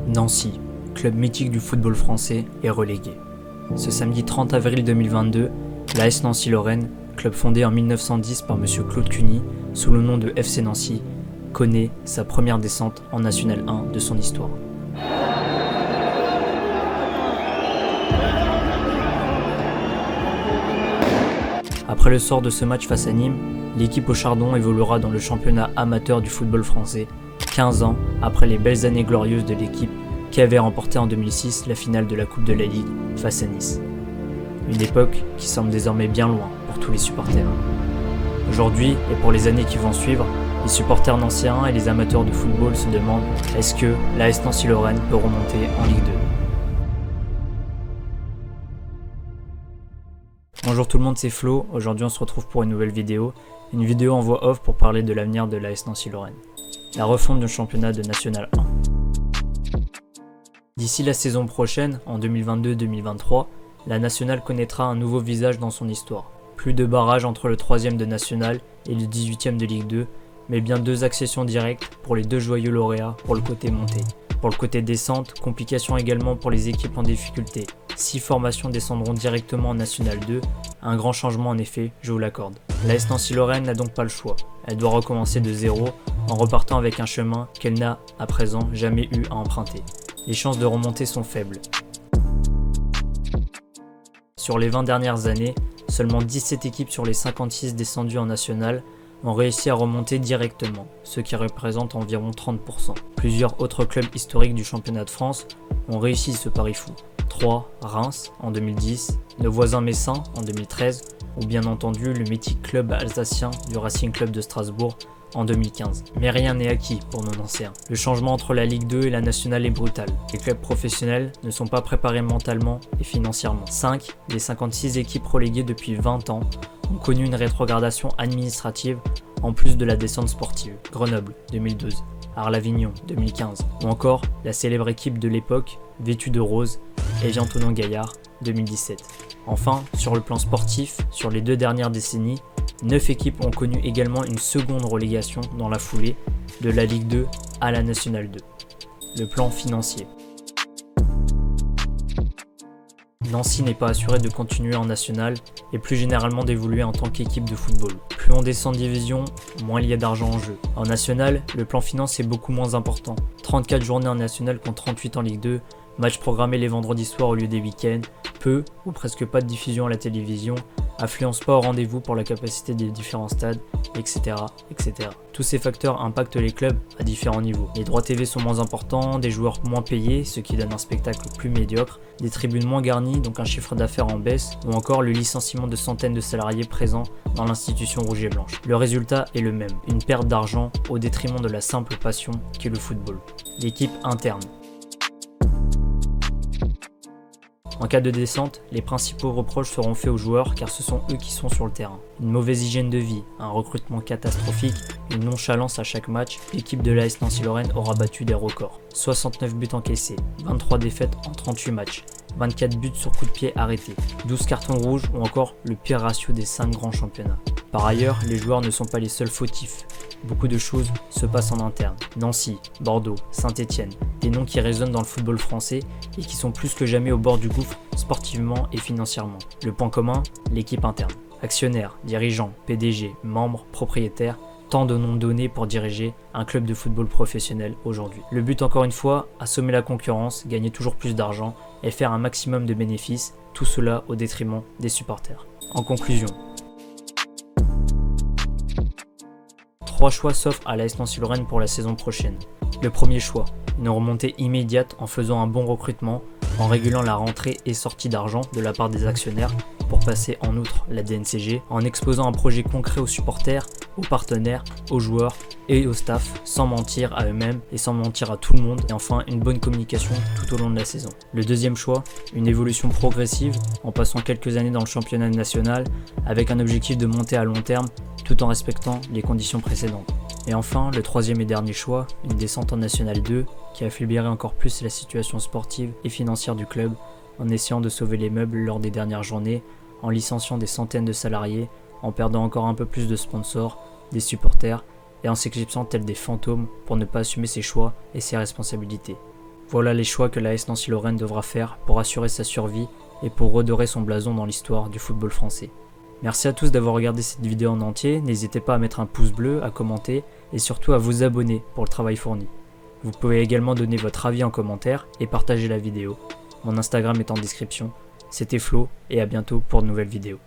Nancy, club mythique du football français, est relégué. Ce samedi 30 avril 2022, l'AS Nancy-Lorraine, club fondé en 1910 par M. Claude Cuny, sous le nom de FC Nancy, connaît sa première descente en National 1 de son histoire. Après le sort de ce match face à Nîmes, l'équipe au Chardon évoluera dans le championnat amateur du football français, 15 ans après les belles années glorieuses de l'équipe qui avait remporté en 2006 la finale de la Coupe de la Ligue face à Nice. Une époque qui semble désormais bien loin pour tous les supporters. Aujourd'hui, et pour les années qui vont suivre, les supporters nancéens et les amateurs de football se demandent est-ce que l'AS Nancy-Lorraine peut remonter en Ligue 2 ? Bonjour tout le monde, c'est Flo. Aujourd'hui on se retrouve pour une nouvelle vidéo. Une vidéo en voix off pour parler de l'avenir de l'AS Nancy-Lorraine. La refonte du championnat de National 1. D'ici la saison prochaine, en 2022-2023, la Nationale connaîtra un nouveau visage dans son histoire. Plus de barrage entre le 3e de National et le 18e de Ligue 2, mais bien 2 accessions directes pour les 2 joyeux lauréats pour le côté montée. Pour le côté descente, complications également pour les équipes en difficulté. 6 formations descendront directement en National 2, un grand changement en effet, je vous l'accorde. L'AS Nancy-Lorraine n'a donc pas le choix. Elle doit recommencer de zéro en repartant avec un chemin qu'elle n'a à présent jamais eu à emprunter. Les chances de remonter sont faibles. Sur les 20 dernières années, seulement 17 équipes sur les 56 descendues en National ont réussi à remonter directement, ce qui représente environ 30%. Plusieurs autres clubs historiques du championnat de France ont réussi ce pari fou. 3. Reims en 2010, nos voisins messins en 2013, ou bien entendu le mythique club alsacien du Racing Club de Strasbourg en 2015. Mais rien n'est acquis pour nos Nancéens. Le changement entre la Ligue 2 et la Nationale est brutal. Les clubs professionnels ne sont pas préparés mentalement et financièrement. 5 des 56 équipes reléguées depuis 20 ans ont connu une rétrogradation administrative en plus de la descente sportive. Grenoble 2012, Arles-Avignon 2015, ou encore la célèbre équipe de l'époque, vêtue de rose, Evian-Thonon-Gaillard 2017. Enfin, sur le plan sportif, sur les 2 dernières décennies, 9 équipes ont connu également une seconde relégation dans la foulée, de la Ligue 2 à la National 2. Le plan financier. Nancy n'est pas assuré de continuer en National et plus généralement d'évoluer en tant qu'équipe de football. Plus on descend de division, moins il y a d'argent en jeu. En National, le plan finance est beaucoup moins important. 34 journées en National contre 38 en Ligue 2, matchs programmés les vendredis soirs au lieu des week-ends, peu ou presque pas de diffusion à la télévision, affluence pas au rendez-vous pour la capacité des différents stades, etc., etc. Tous ces facteurs impactent les clubs à différents niveaux. Les droits TV sont moins importants, des joueurs moins payés, ce qui donne un spectacle plus médiocre, des tribunes moins garnies, donc un chiffre d'affaires en baisse, ou encore le licenciement de centaines de salariés présents dans l'institution rouge et blanche. Le résultat est le même, une perte d'argent au détriment de la simple passion qu'est le football. L'équipe interne. En cas de descente, les principaux reproches seront faits aux joueurs car ce sont eux qui sont sur le terrain. Une mauvaise hygiène de vie, un recrutement catastrophique, une nonchalance à chaque match, l'équipe de l'AS Nancy-Lorraine aura battu des records. 69 buts encaissés, 23 défaites en 38 matchs, 24 buts sur coup de pied arrêtés, 12 cartons rouges ou encore le pire ratio des 5 grands championnats. Par ailleurs, les joueurs ne sont pas les seuls fautifs. Beaucoup de choses se passent en interne. Nancy, Bordeaux, Saint-Etienne, des noms qui résonnent dans le football français et qui sont plus que jamais au bord du gouffre sportivement et financièrement. Le point commun, l'équipe interne. Actionnaires, dirigeants, PDG, membres, propriétaires, tant de noms donnés pour diriger un club de football professionnel aujourd'hui. Le but encore une fois, assommer la concurrence, gagner toujours plus d'argent et faire un maximum de bénéfices, tout cela au détriment des supporters. En conclusion, 3 choix s'offrent à l'AS Nancy-Lorraine pour la saison prochaine. Le premier choix, une remontée immédiate en faisant un bon recrutement, en régulant la rentrée et sortie d'argent de la part des actionnaires pour passer en outre la DNCG, en exposant un projet concret aux supporters, aux partenaires, aux joueurs et au staff, sans mentir à eux-mêmes et sans mentir à tout le monde, et enfin une bonne communication tout au long de la saison. Le deuxième choix, une évolution progressive en passant quelques années dans le championnat national avec un objectif de monter à long terme tout en respectant les conditions précédentes. Et enfin, le troisième et dernier choix, une descente en National 2 qui affaiblirait encore plus la situation sportive et financière du club en essayant de sauver les meubles lors des dernières journées, en licenciant des centaines de salariés, en perdant encore un peu plus de sponsors, des supporters et en s'éclipsant tels des fantômes pour ne pas assumer ses choix et ses responsabilités. Voilà les choix que l'AS Nancy-Lorraine devra faire pour assurer sa survie et pour redorer son blason dans l'histoire du football français. Merci à tous d'avoir regardé cette vidéo en entier, n'hésitez pas à mettre un pouce bleu, à commenter et surtout à vous abonner pour le travail fourni. Vous pouvez également donner votre avis en commentaire et partager la vidéo. Mon Instagram est en description. C'était Flo et à bientôt pour de nouvelles vidéos.